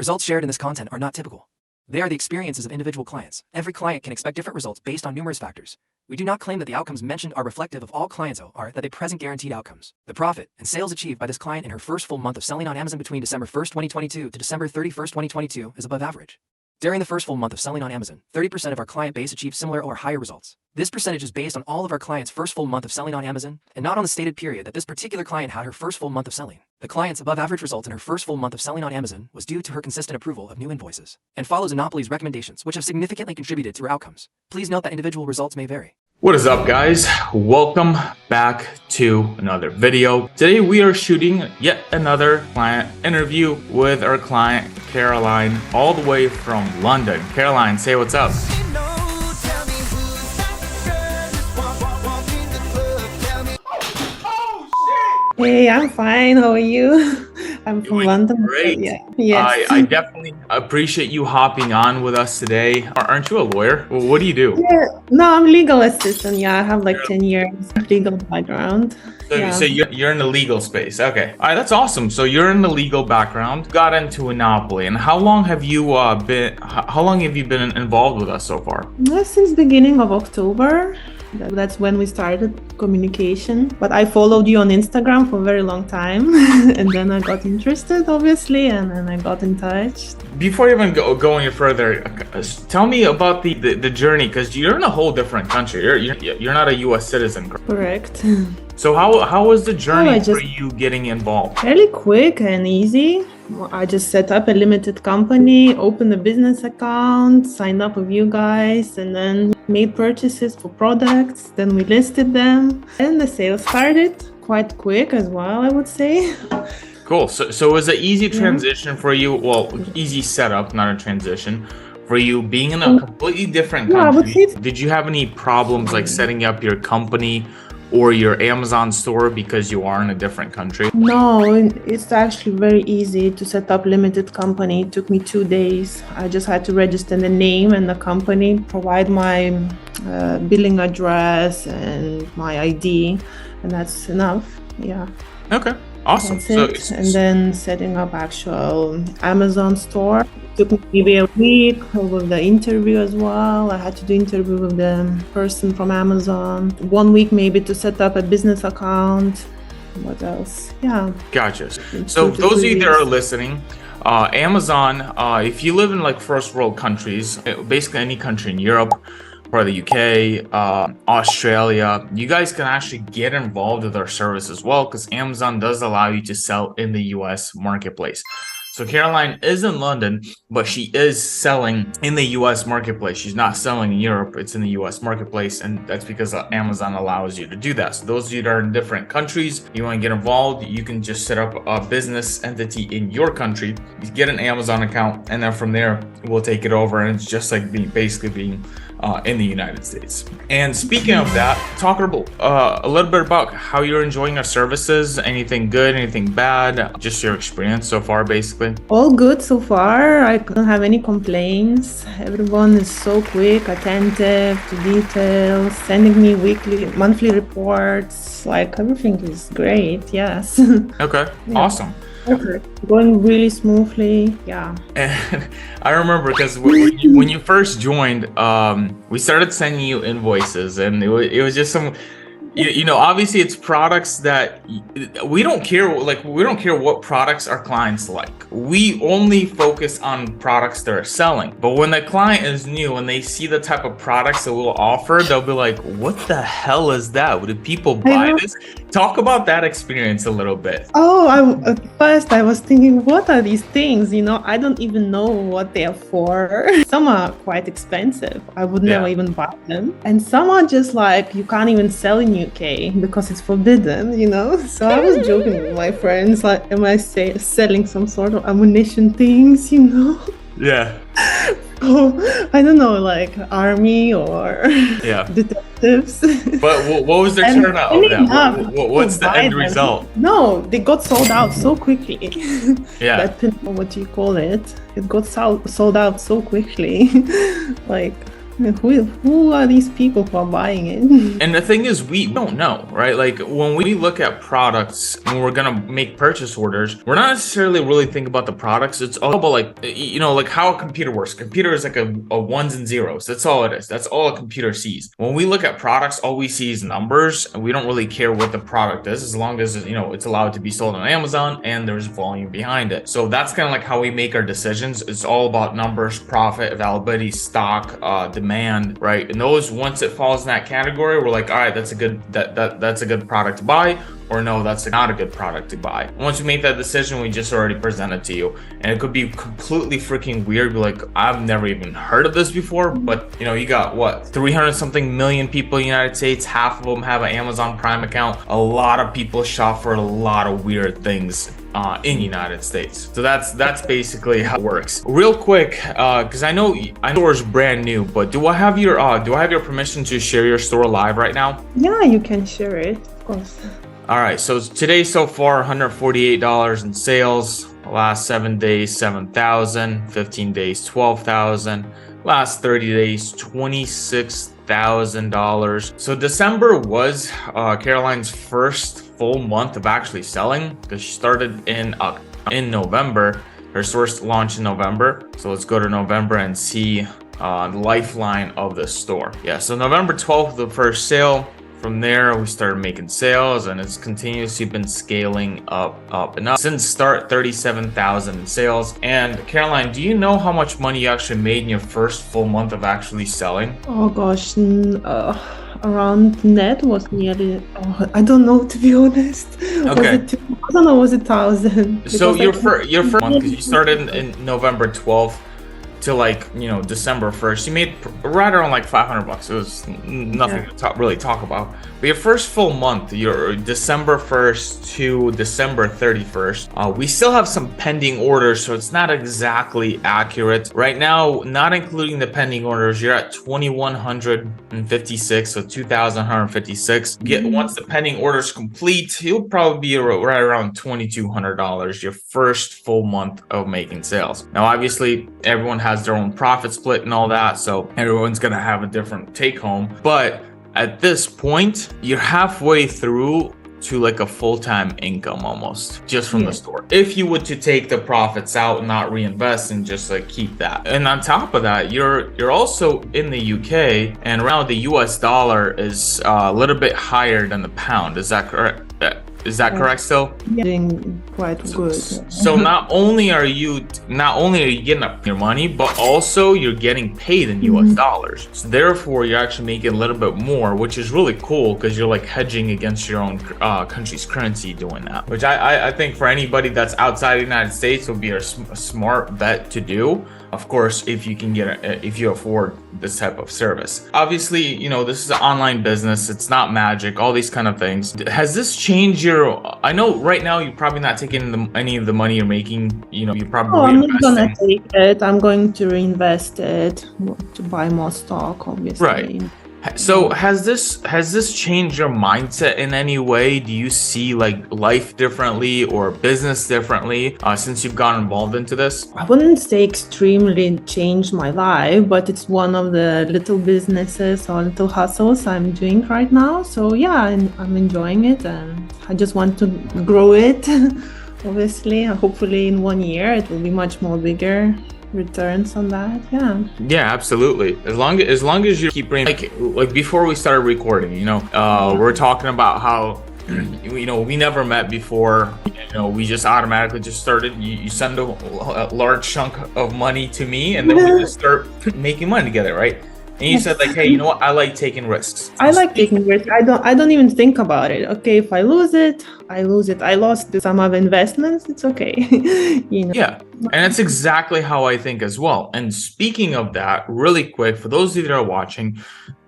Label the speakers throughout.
Speaker 1: Results shared in this content are not typical. They are the experiences of individual clients. Every client can expect different results based on numerous factors. We do not claim that the outcomes mentioned are reflective of all clients or that they present guaranteed outcomes. The profit and sales achieved by this client in her first full month of selling on Amazon between December 1st, 2022 to December 31st, 2022 is above average. During the first full month of selling on Amazon, 30% of our client base achieved similar or higher results. This percentage is based on all of our clients' first full month of selling on Amazon, and not on the stated period that this particular client had her first full month of selling. The client's above average result in her first full month of selling on Amazon was due to her consistent approval of new invoices, and follows Enopoly's recommendations, which have significantly contributed to her outcomes. Please note that individual results may vary.
Speaker 2: What is up, guys? Welcome back to another video. Today we are shooting yet another client interview with our client Caroline, all the way from London. Caroline, say what's up.
Speaker 3: Hey, I'm fine. How are you? I'm from London.
Speaker 2: Great.
Speaker 3: Yeah. Yes.
Speaker 2: I definitely appreciate you hopping on with us today. Aren't you a lawyer? Well, what do you do?
Speaker 3: Yeah. No, I'm legal assistant. Yeah, I have like 10 years legal background.
Speaker 2: So you're in the legal space. Okay. All right, that's awesome. So you're in the legal background, got into Enopoly. And how long have you been involved with us so far?
Speaker 3: Since beginning of October. That's when we started communication. But I followed you on Instagram for a very long time. And then I got interested, obviously, and then I got in touch.
Speaker 2: Before you even go any further, tell me about the journey, because you're in a whole different country. You're not a U.S. citizen.
Speaker 3: Correct.
Speaker 2: So how was the journey for you getting involved?
Speaker 3: Fairly quick and easy. I just set up a limited company, opened a business account, signed up with you guys, and then made purchases for products. Then we listed them, and the sales started quite quick as well, I would say.
Speaker 2: Cool. So it was an easy transition for you. Well, easy setup, not a transition. For you being in a completely different country, did you have any problems like setting up your company or your Amazon store because you are in a different country?
Speaker 3: No, it's actually very easy to set up limited company. It took me 2 days. I just had to register the name and the company, provide my billing address and my ID, and that's enough. Yeah.
Speaker 2: Okay. Awesome.
Speaker 3: That's it. And then setting up actual Amazon store. It took me maybe a week with the interview as well. I had to do interview with the person from Amazon. 1 week maybe to set up a business account. What else? Yeah.
Speaker 2: Gotcha. So those of you that are listening, Amazon, if you live in like first world countries, basically any country in Europe, or the UK, Australia, you guys can actually get involved with our service as well, because Amazon does allow you to sell in the US marketplace. So Caroline is in London, but she is selling in the US marketplace. She's not selling in Europe, it's in the US marketplace, and that's because Amazon allows you to do that. So those of you that are in different countries, you want to get involved, you can just set up a business entity in your country, you get an Amazon account, and then from there, we'll take it over, and it's just like basically being in the United States. And speaking of that, talk a little bit about how you're enjoying our services. Anything good, anything bad, just your experience so far, basically.
Speaker 3: All good so far. I don't have any complaints. Everyone is so quick, attentive to details, sending me monthly reports. Like everything is great. Yes.
Speaker 2: Okay. Yeah. Awesome.
Speaker 3: Okay. Going really smoothly. Yeah.
Speaker 2: And I remember because when you first joined, we started sending you invoices, and it was just some, you know, obviously it's products that we don't care what products our clients like. We only focus on products that are selling. But when the client is new and they see the type of products that we'll offer, they'll be like, what the hell is that? Would people buy this? Talk about that experience a little bit.
Speaker 3: Oh, at first I was thinking, what are these things? You know, I don't even know what they are for. Some are quite expensive. I would never even buy them. And some are just like, you can't even sell in UK because it's forbidden, you know? So I was joking with my friends, like, am I selling some sort of ammunition things, you know?
Speaker 2: Yeah.
Speaker 3: Oh, I don't know, like army or detectives.
Speaker 2: But what was their turnout of that? What's the end result?
Speaker 3: No, they got sold out so quickly.
Speaker 2: Yeah.
Speaker 3: What do you call it? It got sold out so quickly. Like Who are these people who are buying it?
Speaker 2: And the thing is, we don't know, right? Like when we look at products and we're gonna make purchase orders, we're not necessarily really thinking about the products. It's all about like, like how a computer works. A computer is like a ones and zeros. That's all it is. That's all a computer sees. When we look at products, all we see is numbers, and we don't really care what the product is as long as it's allowed to be sold on Amazon and there's volume behind it. So that's kind of like how we make our decisions. It's all about numbers, profit, availability, stock, demand, right? And those, once it falls in that category, we're like, all right, that's a good that's a good product to buy, or no, that's not a good product to buy. And once we make that decision, we just already present it to you. And it could be completely freaking weird. Be like, I've never even heard of this before, but you got what, 300 something million people in the United States, half of them have an Amazon Prime account. A lot of people shop for a lot of weird things in the United States. So that's basically how it works. Real quick, because I know store is brand new, but do I have your permission to share your store live right now?
Speaker 3: Yeah, you can share it, of course.
Speaker 2: All right, so today so far, $148 in sales. Last 7 days, 7,000. 15 days, 12,000. Last 30 days, $26,000. So December was Caroline's first full month of actually selling, because she started in November. Her store launched in November. So let's go to November and see the lifeline of the store. Yeah, so November 12th, the first sale. From there, we started making sales, and it's continuously been scaling up and up. Since start, 37,000 in sales. And Caroline, do you know how much money you actually made in your first full month of actually selling?
Speaker 3: Oh gosh, around net was nearly, I don't know, to be honest.
Speaker 2: Okay.
Speaker 3: Was it 2,000 or was it 1,000?
Speaker 2: So your first month, because you started in November 12th to December 1st, you made right around like $500. It was nothing to really talk about. But your first full month, your December 1st to December 31st, we still have some pending orders, so it's not exactly accurate. Right now, not including the pending orders, you're at 2,156, so 2,156. Once the pending orders complete, you'll probably be right around $2,200, your first full month of making sales. Now, obviously, everyone has their own profit split and all that, so everyone's gonna have a different take home. But at this point, you're halfway through to like a full-time income almost, just from the store, if you would to take the profits out and not reinvest and just like keep that. And on top of that, you're also in the UK, and around the US dollar is a little bit higher than the pound. Is that correct? Is that correct still?
Speaker 3: Yeah, doing quite good.
Speaker 2: So not only are you getting up your money, but also you're getting paid in US dollars. So therefore, you're actually making a little bit more, which is really cool, because you're like hedging against your own country's currency doing that. Which I think for anybody that's outside the United States would be a smart bet to do. Of course, if you can if you afford this type of service. Obviously, this is an online business. It's not magic, all these kind of things. Has this changed I know right now you're probably not taking any of the money you're making, you're probably
Speaker 3: I'm not gonna take it. I'm going to reinvest it to buy more stock, obviously.
Speaker 2: Right. So has this changed your mindset in any way? Do you see like life differently or business differently since you've gotten involved into this?
Speaker 3: I wouldn't say extremely changed my life, but it's one of the little businesses or little hustles I'm doing right now. So yeah, I'm enjoying it, and I just want to grow it. Obviously, hopefully in 1 year it will be much more bigger returns on that. Yeah,
Speaker 2: absolutely. As long as you keep bringing, like before we started recording, we're talking about how we never met before. We just automatically just started. You send a large chunk of money to me, and then we just start making money together, right? And you said like, hey, you know what? I like taking risks.
Speaker 3: I like taking risks. I don't even think about it. Okay, if I lose it, I lose it. I lost some of investments. It's okay.
Speaker 2: Yeah, and that's exactly how I think as well. And speaking of that, really quick, for those of you that are watching,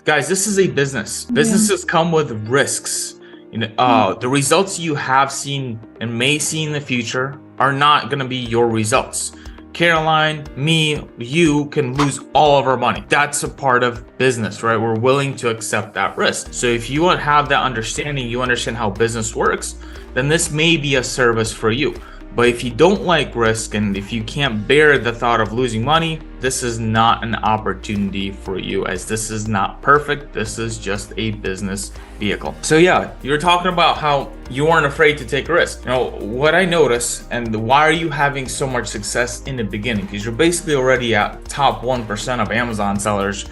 Speaker 2: guys, this is a business. Businesses come with risks. The results you have seen and may see in the future are not going to be your results. Caroline, me, you can lose all of our money. That's a part of business, right? We're willing to accept that risk. So if you have that understanding, you understand how business works, then this may be a service for you. But if you don't like risk, and if you can't bear the thought of losing money, this is not an opportunity for you, as this is not perfect. This is just a business vehicle. So yeah, you're talking about how you weren't afraid to take a risk. You know, what I notice, and why are you having so much success in the beginning? Because you're basically already at top 1% of Amazon sellers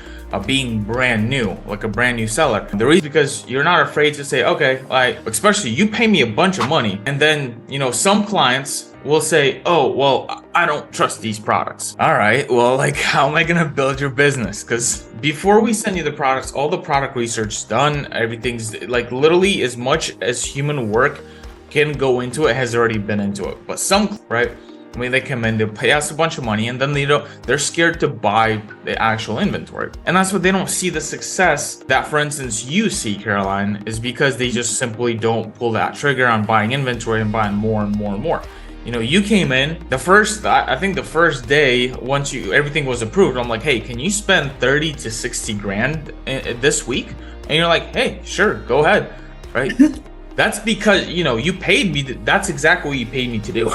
Speaker 2: being brand new, like a brand new seller. The reason is because you're not afraid to say, okay, like, especially you pay me a bunch of money, and then, you know, some clients will say, oh, well, I don't trust these products. All right, well, like, how am I gonna build your business? Because before we send you the products, all the product research is done, everything's like literally as much as human work can go into it has already been into it. But some, right? I mean, they come in, they pay us a bunch of money, and then they're scared to buy the actual inventory. And that's what they don't see the success that, for instance, you see, Caroline, is because they just simply don't pull that trigger on buying inventory and buying more and more and more. You know, you came in I think the first day, once everything was approved, I'm like, hey, can you spend 30 to 60 grand this week? And you're like, hey, sure, go ahead, right? That's because, you know, you paid me. That's exactly what you paid me to do.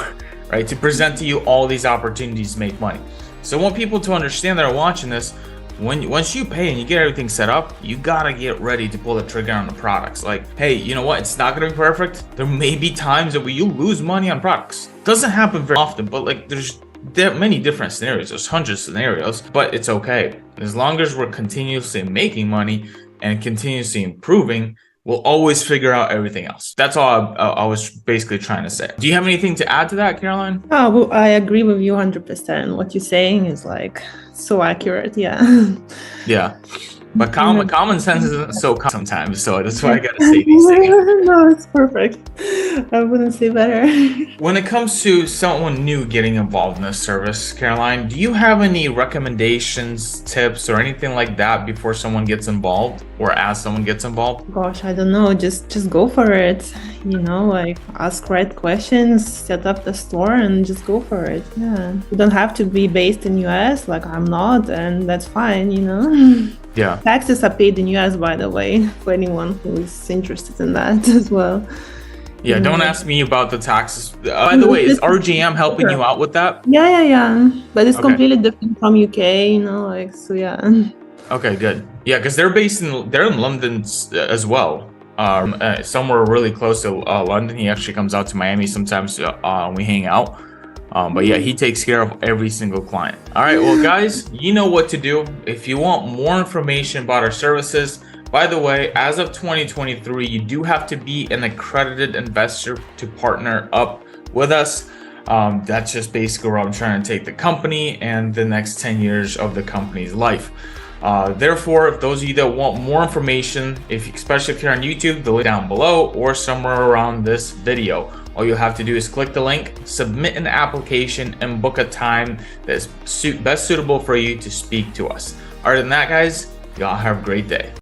Speaker 2: Right, to present to you all these opportunities to make money. So I want people to understand that are watching this, once you pay and you get everything set up, you gotta get ready to pull the trigger on the products. Like, hey, you know what? It's not gonna be perfect. There may be times that you lose money on products. Doesn't happen very often, but like there's many different scenarios. There's hundreds of scenarios, but it's okay. As long as we're continuously making money and continuously improving, we'll always figure out everything else. That's all I was basically trying to say. Do you have anything to add to that, Caroline?
Speaker 3: Oh, well, I agree with you 100%. What you're saying is like so accurate. Yeah.
Speaker 2: Yeah. But common sense isn't so common sometimes, so that's why I gotta say these things.
Speaker 3: No, it's perfect. I wouldn't say better.
Speaker 2: When it comes to someone new getting involved in this service, Caroline, do you have any recommendations, tips, or anything like that before someone gets involved, or as someone gets involved?
Speaker 3: Gosh, I don't know. Just go for it. You know, like ask right questions, set up the store, and just go for it. Yeah, you don't have to be based in US, like I'm not, and that's fine. You know.
Speaker 2: Yeah.
Speaker 3: Taxes are paid in US, by the way, for anyone who is interested in that as well.
Speaker 2: Yeah, don't ask me about the taxes. By the way, is RGM helping you out with that?
Speaker 3: Yeah. But it's completely different from UK, you know, like, so yeah.
Speaker 2: Okay, good. Yeah, because they're in London as well. Somewhere really close to London. He actually comes out to Miami sometimes. We hang out. But yeah, he takes care of every single client. All right, well, guys, you know what to do. If you want more information about our services, by the way, as of 2023, you do have to be an accredited investor to partner up with us. That's just basically where I'm trying to take the company and the next 10 years of the company's life. Therefore, if those of you that want more information, especially if you're on YouTube, the link down below or somewhere around this video. All you have to do is click the link, submit an application, and book a time that's best suitable for you to speak to us. Other than that, guys, y'all have a great day.